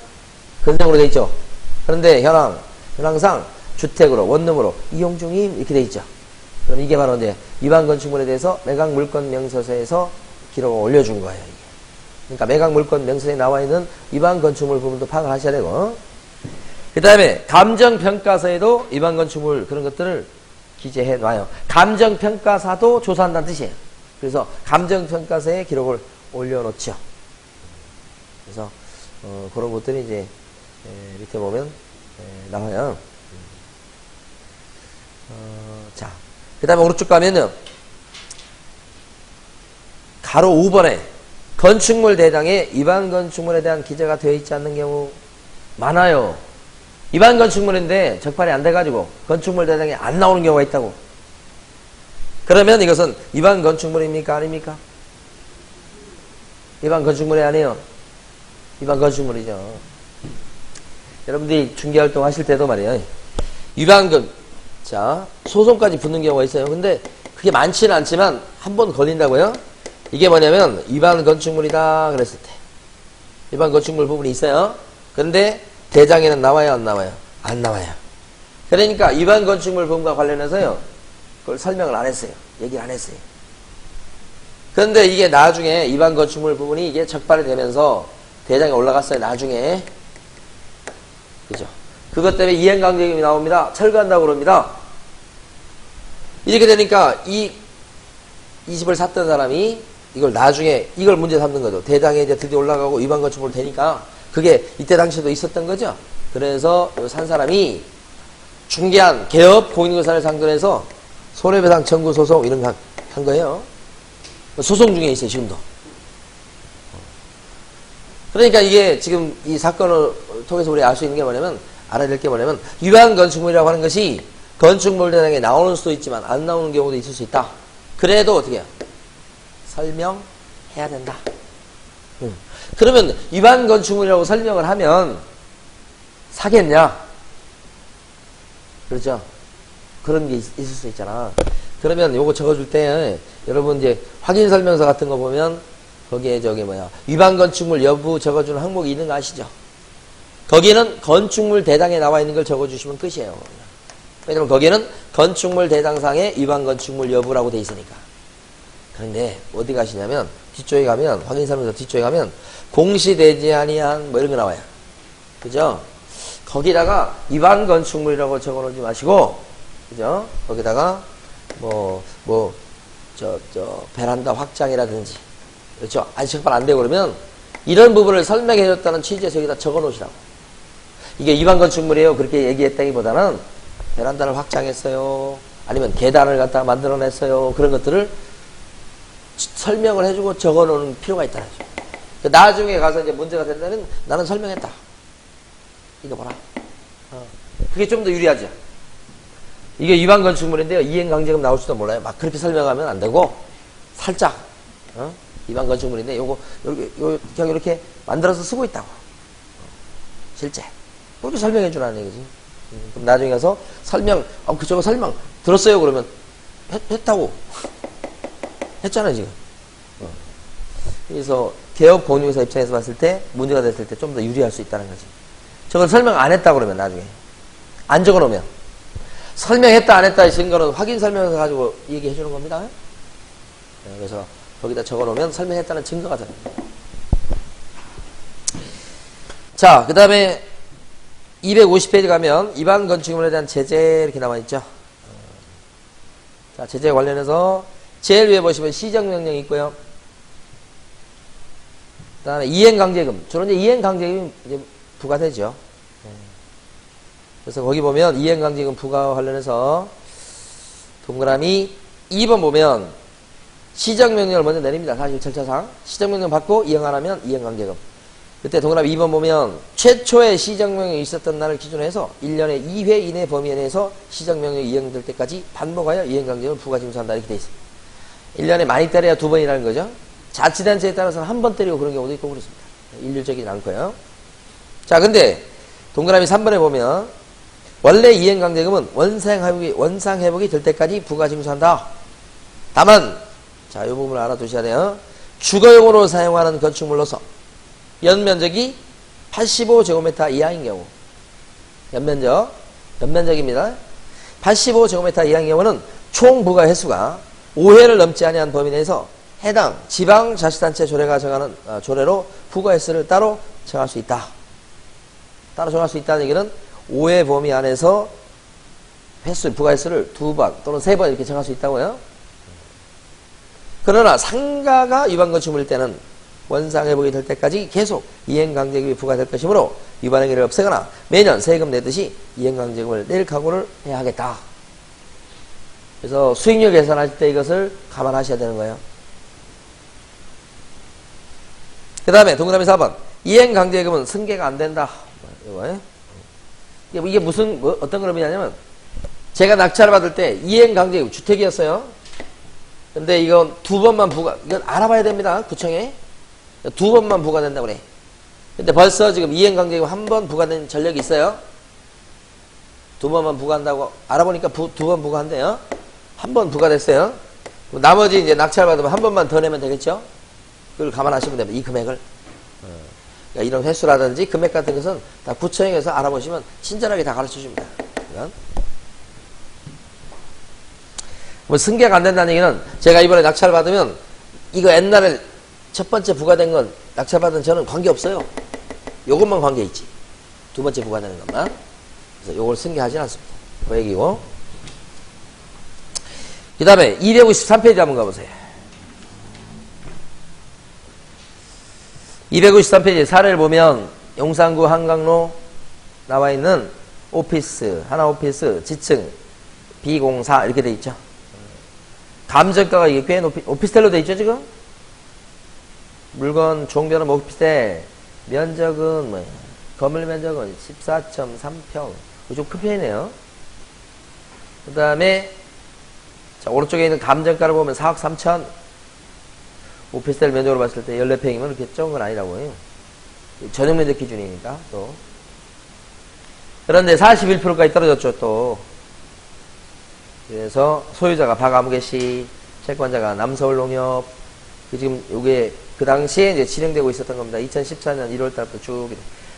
근생으로 되어 있죠. 그런데 현황상 주택으로 원룸으로 이용 중임 이렇게 되어 있죠. 그럼 이게 바로 이제 위반 건축물에 대해서 매각 물건 명세서에서 기록을 올려준 거예요. 이게. 그러니까 매각 물건 명세서에 나와 있는 위반 건축물 부분도 파악을 하셔야 되고 그 다음에 감정평가서에도 위반 건축물 그런 것들을 기재해 놔요. 감정평가사도 조사한다는 뜻이에요. 그래서 감정평가서에 기록을 올려놓죠. 그래서 그런 것들이 이제 밑에 보면 나와요. 자, 그 다음에 오른쪽 가면은 가로 5번에 건축물 대장에 위반 건축물에 대한 기재가 되어 있지 않는 경우 많아요. 위반 건축물인데 적발이 안 돼가지고 건축물 대장에 안 나오는 경우가 있다고. 그러면 이것은 위반 건축물입니까? 아닙니까? 위반 건축물이 아니에요. 위반 건축물이죠. 여러분들이 중개활동 하실 때도 말이에요. 자, 소송까지 붙는 경우가 있어요. 근데 그게 많지는 않지만 한 번 걸린다고요? 이게 뭐냐면 위반 건축물이다 그랬을 때. 위반 건축물 부분이 있어요. 그런데 대장에는 나와요, 안 나와요? 안 나와요. 그러니까 위반 건축물 부분과 관련해서요. 그걸 설명을 안 했어요. 얘기를 안 했어요. 그런데 이게 나중에 위반 건축물 부분이 이게 적발이 되면서 대장에 올라갔어요. 나중에. 그죠? 그것 때문에 이행강제금이 나옵니다. 철거한다고 그럽니다. 이렇게 되니까 이 집을 샀던 사람이 이걸 나중에 이걸 문제 삼는 거죠. 대장에 이제 드디어 올라가고 위반 건축물 되니까 그게 이때 당시에도 있었던 거죠. 그래서 산 사람이 중개한 개업 공인거사를 상대로 해서 손해배상 청구 소송 이런 거 한 거예요. 소송 중에 있어요, 지금도. 그러니까 이게 지금 이 사건을 통해서 우리 알 수 있는 게 뭐냐면, 알아야 될 게 뭐냐면, 위반 건축물이라고 하는 것이 건축물 대장에 나오는 수도 있지만 안 나오는 경우도 있을 수 있다. 그래도 어떻게 해요? 설명해야 된다. 그러면 위반 건축물이라고 설명을 하면 사겠냐? 그렇죠? 그런 게 있을 수 있잖아. 그러면 요거 적어줄 때 여러분 이제 확인 설명서 같은 거 보면 거기에 위반 건축물 여부 적어주는 항목이 있는 거 아시죠? 거기는 건축물 대장에 나와 있는 걸 적어주시면 끝이에요. 왜냐면 거기는 건축물 대장상의 위반 건축물 여부라고 돼 있으니까. 그런데 어디 가시냐면 뒤쪽에 가면 확인 설명서 뒤쪽에 가면 공시되지 아니한 뭐 이런 거 나와요. 그죠? 거기다가 위반 건축물이라고 적어놓지 마시고, 그죠? 거기다가 베란다 확장이라든지, 그렇죠? 아직 적발 안 되고 그러면 이런 부분을 설명해줬다는 취지에서 여기다 적어놓으시라고. 이게 일반 건축물이에요. 그렇게 얘기했다기보다는 베란다를 확장했어요. 아니면 계단을 갖다가 만들어냈어요. 그런 것들을 설명을 해주고 적어놓는 필요가 있다는 거죠. 나중에 가서 이제 문제가 된다면 나는 설명했다. 이거 봐라. 그게 좀 더 유리하죠. 이게 위반 건축물인데요. 이행강제금 나올지도 몰라요. 막 그렇게 설명하면 안 되고 살짝 위반 건축물인데 요거 그냥 이렇게 만들어서 쓰고 있다고. 실제 그렇게 설명해 주라는 얘기지. 그럼 나중에 가서 설명 저거 설명 들었어요 그러면 했다고 했잖아 지금. 그래서 개업 공유사 입장에서 봤을 때 문제가 됐을 때 좀 더 유리할 수 있다는 거지. 저걸 설명 안 했다 그러면 나중에 안 적어놓으면 설명했다 안 했다의 증거는 확인 설명서 가지고 얘기해 주는 겁니다. 그래서 거기다 적어놓으면 설명했다는 증거가 됩니다. 자, 그 다음에 250페이지 가면 위반 건축물에 대한 제재 이렇게 나와있죠. 자, 제재 관련해서 제일 위에 보시면 시정명령이 있고요. 그 다음에 이행강제금. 주로 이제 이행강제금이 이제 부과되죠. 그래서 거기 보면 이행강제금 부과 관련해서 동그라미 2번 보면 시정명령을 먼저 내립니다. 사실 절차상. 시정명령 받고 이행 안 하면 이행강제금. 그때 동그라미 2번 보면 최초의 시정명령이 있었던 날을 기준으로 해서 1년에 2회 이내 범위 내에서 시정명령이 이행될 때까지 반복하여 이행강제금을 부과징수한다 이렇게 돼 있습니다. 1년에 많이 때려야 2번이라는 거죠. 자치단체에 따라서는 한 번 때리고 그런 경우도 있고 그렇습니다. 일률적이지 않고요. 자, 근데 동그라미 3번에 보면 원래 이행강제금은 원상회복이 될 때까지 부과징수한다. 다만 자, 이 부분을 알아두셔야 돼요. 주거용으로 사용하는 건축물로서 연면적이 85제곱미터 이하인 경우 연면적입니다. 85제곱미터 이하인 경우는 총 부과 횟수가 5회를 넘지 아니한 범위 내에서 해당 지방자치단체 조례가 정하는 조례로 부과 횟수를 따로 정할 수 있다. 따로 정할 수 있다는 얘기는 5회 범위 안에서 부과 횟수를 2번 또는 3번 이렇게 정할 수 있다고요. 그러나 상가가 위반 건축물일 때는 원상회복이 될 때까지 계속 이행강제금이 부과될 것이므로 위반 행위를 없애거나 매년 세금 내듯이 이행강제금을 낼 각오를 해야 하겠다. 그래서 수익률 계산하실 때 이것을 감안하셔야 되는 거예요. 그 다음에 동그라미 4번 이행강제금은 승계가 안 된다. 이게 무슨 어떤 그런 의미냐면 제가 낙찰을 받을 때 이행강제금 주택이었어요. 근데 이건 2번만 이건 알아봐야 됩니다. 구청에 2번만 부과된다고 그래. 근데 벌써 지금 이행강제금 1번 부과된 전력이 있어요. 2번만 부과한다고 알아보니까 2번 부과한대요. 1번 부과됐어요. 나머지 이제 낙찰 받으면 1번만 더 내면 되겠죠. 그걸 감안하시면 됩니다. 이 금액을. 그러니까 이런 횟수라든지 금액 같은 것은 다 구청에서 알아보시면 친절하게 다 가르쳐 줍니다. 뭐 승계가 안 된다는 얘기는 제가 이번에 낙찰 받으면 이거 옛날에 첫 번째 부과된 건 낙찰 받은 저는 관계없어요. 요것만 관계있지. 2번째 부과되는 것만. 그래서 요걸 승계하진 않습니다. 그 얘기고. 그 다음에 253페이지 한번 가보세요. 253페이지 사례를 보면 용산구 한강로 나와 있는 오피스, 하나오피스, 지층, 비공사 이렇게 돼 있죠. 감정가가 이게 꽤 높이, 오피스텔로 돼 있죠, 지금? 물건, 종변은 오피스텔, 면적은, 건물 면적은 14.3평. 좀 큰 편이네요. 그 다음에, 자, 오른쪽에 있는 감정가를 보면 4억 3천. 오피스텔 면적으로 봤을 때 14평이면 그렇게 적은 건 아니라고요. 전용 면적 기준이니까, 또. 그런데 41%까지 떨어졌죠, 또. 그래서 소유자가 박아무개 씨, 채권자가 남서울농협, 지금 요게 그 당시에 이제 진행되고 있었던 겁니다. 2014년 1월 달부터 쭉.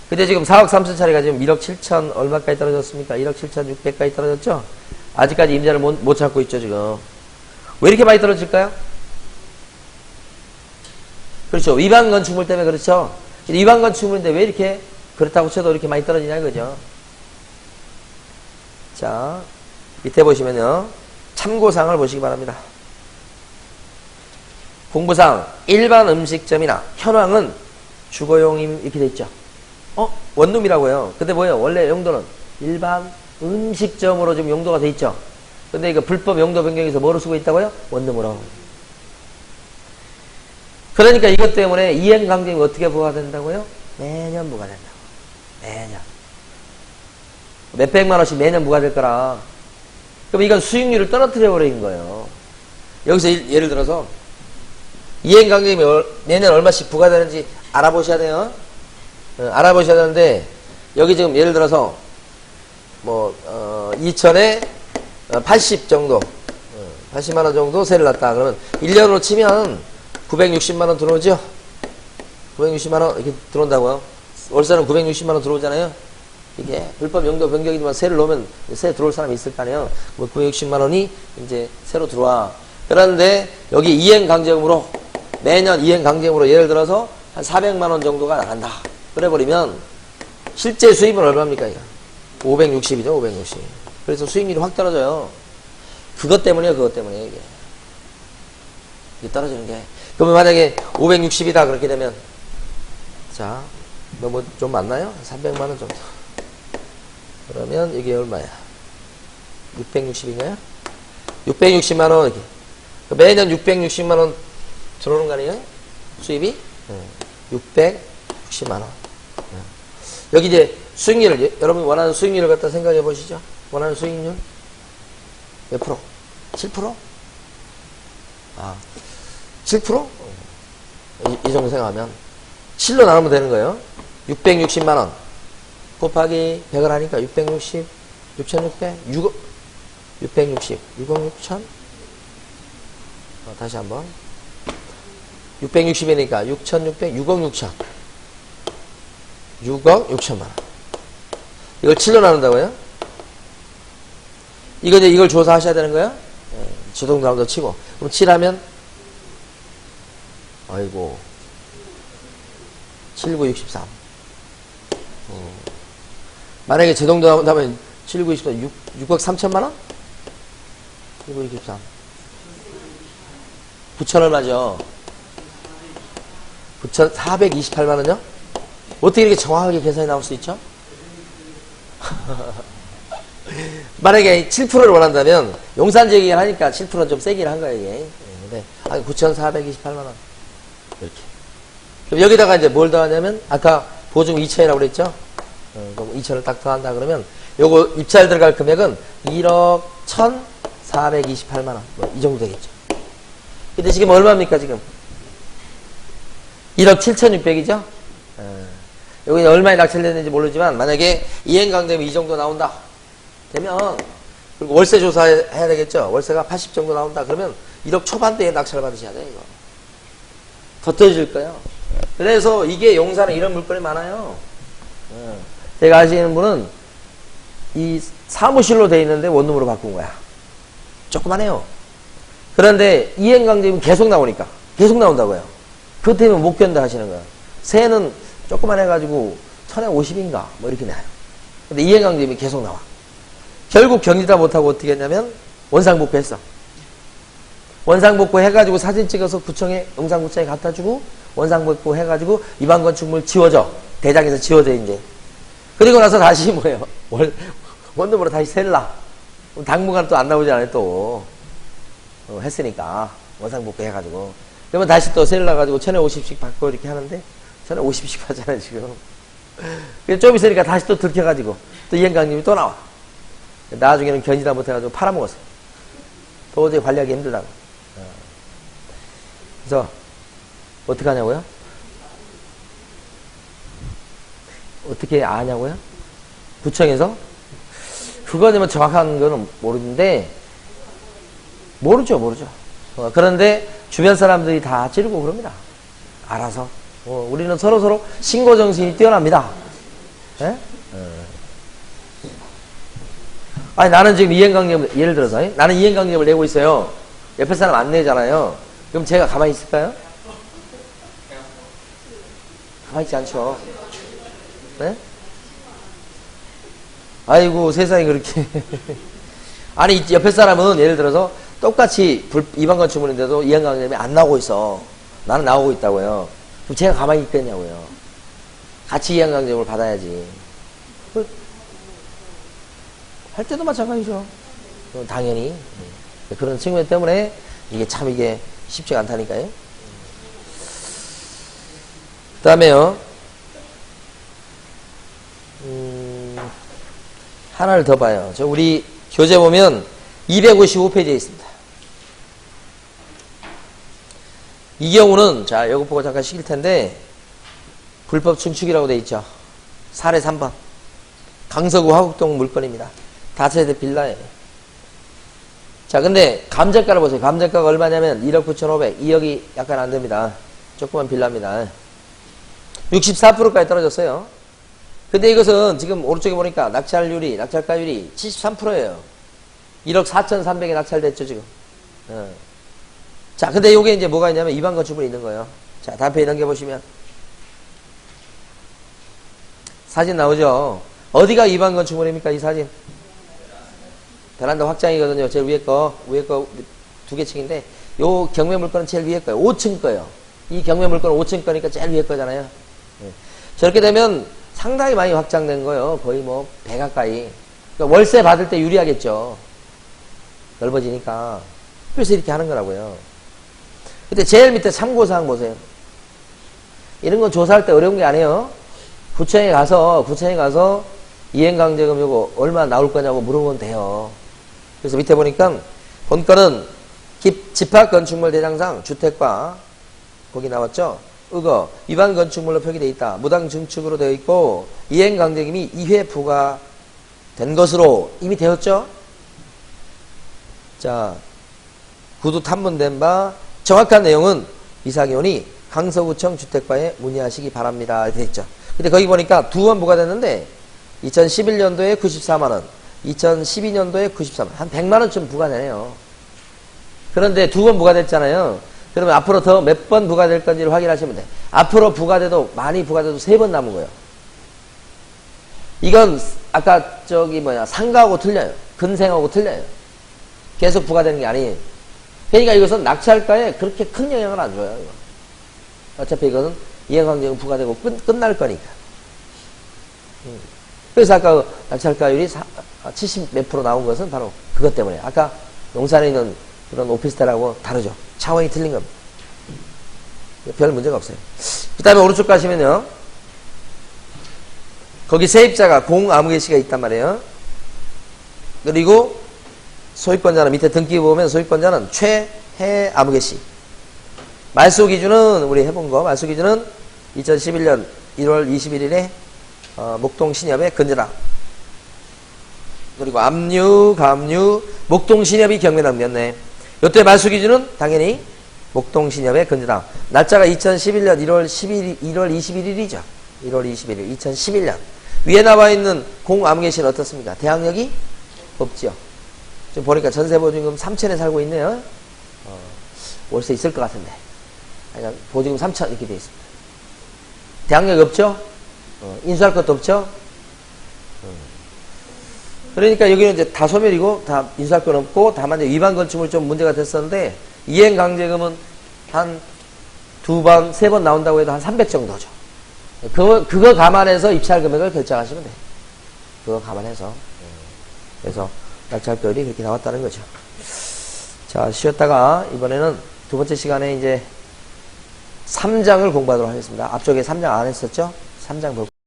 근데 지금 4억 3천짜리가 지금 1억 7천 얼마까지 떨어졌습니까? 1억 7천 6백까지 떨어졌죠? 아직까지 임자를 못 찾고 있죠, 지금. 왜 이렇게 많이 떨어질까요? 그렇죠. 위반 건축물 때문에 그렇죠. 위반 건축물인데 왜 이렇게 그렇다고 쳐도 이렇게 많이 떨어지냐, 이거죠. 자. 밑에 보시면요. 참고사항을 보시기 바랍니다. 공부사항 일반 음식점이나 현황은 주거용 이렇게 돼 있죠. 원룸이라고요. 근데 뭐예요? 원래 용도는 일반 음식점으로 지금 용도가 돼 있죠. 근데 이거 불법 용도 변경해서 뭐로 쓰고 있다고요? 원룸으로. 그러니까 이것 때문에 이행강제임이 어떻게 부과된다고요? 매년 부과된다고. 매년. 몇백만 원씩 매년 부과될 거라. 그럼 이건 수익률을 떨어뜨려 버린 거예요. 여기서 예를 들어서 이행강제임이 매년 얼마씩 부과되는지 알아보셔야 돼요. 알아보셔야 되는데 여기 지금 예를 들어서 2000에 80 정도 80만 원 정도 세를 놨다. 그러면 1년으로 치면 960만 원 들어오죠? 960만 원 이렇게 들어온다고요. 월세는 960만 원 들어오잖아요. 이게 불법 용도 변경이지만 세를 넣으면 세 들어올 사람이 있을 거 아니에요. 960만 원이 이제 새로 들어와. 그런데 여기 이행강제금으로 매년 이행강제금으로 예를 들어서 한 400만 원 정도가 나간다. 그래버리면 실제 수입은 얼마입니까? 이거? 560이죠. 560. 그래서 수익률이 확 떨어져요. 그것 때문이에요. 이게 떨어지는 게. 그러면 만약에 560이다 그렇게 되면 자 너무 좀 많나요? 300만 원 정도. 그러면 이게 얼마야? 660인가요? 660만 원 이렇게. 매년 660만 원 들어오는 거 아니에요? 수입이? 660만 원. 여기 이제 수익률을 여러분 원하는 수익률을 갖다 생각해 보시죠. 원하는 수익률 몇 프로? 7%? 7%? 이 정도 생각하면 7로 나누면 되는 거예요. 660만 원 곱하기 100을 하니까 660, 6,600, 660, 6억 6천. 다시 한번. 660이니까 6,600, 6억 6천. 6억 6천만 원. 이걸 7로 나눈다고요? 이걸 조사하셔야 되는 거예요? 주동담도 치고. 그럼 7하면, 아이고, 7, 9, 63. 만약에 제동도 하면 7, 9, 63, 6억 3천만 원? 7, 9, 63. 9천 얼마죠? 9천 428만 원요? 어떻게 이렇게 정확하게 계산이 나올 수 있죠? 만약에 7%를 원한다면 용산지역이 하니까 7%는 좀 세긴 한 거예요, 이게. 네. 9,428만 원. 이렇게. 그럼 여기다가 이제 뭘 더하냐면 아까 보증 2천이라고 그랬죠? 그럼 2천을 딱 더한다 그러면 요거 입찰 들어갈 금액은 1억 1,428만 원. 이 정도 되겠죠. 근데 지금 얼마입니까, 지금? 1억 7,600이죠? 여기 얼마에 낙찰됐는지 모르지만 만약에 이행강제면 이 정도 나온다 되면 그리고 월세 조사해야 되겠죠. 월세가 80 정도 나온다 그러면 1억 초반대에 낙찰 받으셔야 돼요. 이거 더 떨어질 거예요. 그래서 이게 용산에 이런 물건이 많아요. 제가 아시는 분은 이 사무실로 돼 있는데 원룸으로 바꾼 거야. 조그만해요. 그런데 이행강제면 계속 나오니까 계속 나온다고요. 그것 때문에 못 견뎌 하시는 거예요. 새는 조그만 해가지고 1,050인가 뭐 이렇게 나요. 근데 이행강제임이 계속 나와. 결국 견디다 못하고 어떻게 했냐면 원상복구 했어. 원상복구 해가지고 사진 찍어서 구청에 용산구청에 갖다주고 원상복구 해가지고 위반건축물 지워져. 대장에서 지워져 이제. 그리고 나서 다시 뭐예요? 원룸으로 다시 셀라. 당분간 또 안 나오지 않아요 또. 했으니까 원상복구 해가지고. 그러면 다시 또 셀라가지고 1,050씩 받고 이렇게 하는데 1,050씩 받잖아요 지금. 좀 있으니까 다시 또 들켜가지고 또 이행강림이 또 나와. 나중에는 견디다 못해가지고 팔아먹었어요. 도저히 관리하기 힘들다고. 그래서 어떻게 하냐고요? 어떻게 아냐고요? 구청에서? 그거는 뭐 정확한 거는 모르는데 모르죠. 그런데 주변 사람들이 다 찌르고 그럽니다. 알아서. 우리는 서로 신고정신이 뛰어납니다. 예? 아니, 나는 지금 이행강제금, 예를 들어서, 나는 이행강제금을 내고 있어요. 옆에 사람 안 내잖아요. 그럼 제가 가만히 있을까요? 가만히 있지 않죠. 네? 아이고, 세상에 그렇게. 아니, 옆에 사람은 예를 들어서 똑같이 위반건축물인데도 이행강제금이 안 나오고 있어. 나는 나오고 있다고요. 그럼 제가 가만히 있겠냐고요. 같이 이행강제금을 받아야지. 할 때도 마찬가지죠. 당연히. 그런 측면 때문에 이게 참 이게 쉽지가 않다니까요. 그 다음에요. 하나를 더 봐요. 저 우리 교재 보면 255페이지에 있습니다. 이 경우는 자 이거 보고 잠깐 시킬 텐데 불법 증축이라고 돼 있죠. 사례 3번 강서구 화곡동 물건입니다. 다세대 빌라예요. 자 근데 감정가를 보세요. 감정가가 얼마냐면 1억 9,500 2억이 약간 안됩니다. 조그만 빌라입니다. 64%까지 떨어졌어요. 근데 이것은 지금 오른쪽에 보니까 낙찰률이 낙찰가율이 73%예요. 1억 4,300에 낙찰됐죠 지금. 자 근데 요게 이제 뭐가 있냐면 위반 건축물이 있는 거예요. 자 다음 페이지 넘겨보시면 사진 나오죠. 어디가 위반 건축물입니까 이 사진? 베란다 확장이거든요. 제일 위에 거 두 개 층인데 요 경매 물건은 제일 위에 거예요. 5층 거예요. 이 경매 물건은 5층 거니까 제일 위에 거잖아요. 저렇게 되면 상당히 많이 확장된 거예요. 거의 뭐 배 가까이. 그러니까 월세 받을 때 유리하겠죠. 넓어지니까. 그래서 이렇게 하는 거라고요. 근데 제일 밑에 참고사항 보세요. 이런 건 조사할 때 어려운 게 아니에요. 구청에 가서 이행강제금 요거 얼마 나올 거냐고 물어보면 돼요. 그래서 밑에 보니까 본건은 집합건축물 대장상 주택과 거기 나왔죠. 의거 위반 건축물로 표기되어 있다. 무당 증축으로 되어 있고 이행강제금이 2회 부과된 것으로 이미 되었죠. 자 구두 탐문된 바 정확한 내용은 이사기원이 강서구청 주택과에 문의하시기 바랍니다. 이렇게 됐죠. 근데 거기 보니까 두 번 부과됐는데 2011년도에 94만원 2012년도에 93만원 한 100만원쯤 부과되네요. 그런데 두 번 부과됐잖아요. 그러면 앞으로 더 몇 번 부과될 건지를 확인하시면 돼. 앞으로 부과돼도 많이 부과돼도 3번 남은 거예요. 이건 아까 상가하고 틀려요. 근생하고 틀려요. 계속 부과되는 게 아니에요. 그러니까 이것은 낙찰가에 그렇게 큰 영향을 안 줘요. 이거. 어차피 이것은 이행강제금 부과되고 끝날 거니까. 그래서 아까 낙찰가율이 70 몇 프로 나온 것은 바로 그것 때문에. 아까 용산에 있는 그런 오피스텔하고 다르죠. 차원이 틀린 겁니다. 별 문제가 없어요. 그 다음에 오른쪽 가시면요. 거기 세입자가 공아무개시가 있단 말이에요. 그리고 소유권자는 밑에 등기 보면 소유권자는 최해아무개시. 말소 기준은 우리 해본 거. 말소 기준은 2011년 1월 21일에 목동신협의 근저당. 그리고 압류, 가압류, 목동신협이 경매 남겼네. 요때 말소 기준은 당연히 목동신협의 근저당. 날짜가 2011년 1월 21일이죠. 1월 21일 2011년. 위에 나와 있는 공아무개시는 어떻습니까? 대항력이 없죠. 지금 보니까 전세보증금 3천에 살고 있네요. 월세 있을 것 같은데. 그냥 보증금 3천 이렇게 되어 있습니다. 대항력이 없죠? 인수할 것도 없죠? 그러니까 여기는 이제 다 소멸이고 다 인수할 건 없고 다만 이제 위반 건축물 좀 문제가 됐었는데 이행강제금은 한 2번, 3번 나온다고 해도 한 300 정도죠. 그거 감안해서 입찰 금액을 결정하시면 돼요. 그거 감안해서. 그래서 낙찰가율이 그렇게 나왔다는 거죠. 자, 쉬었다가 이번에는 두 번째 시간에 이제 3장을 공부하도록 하겠습니다. 앞쪽에 3장 안 했었죠? 3장 볼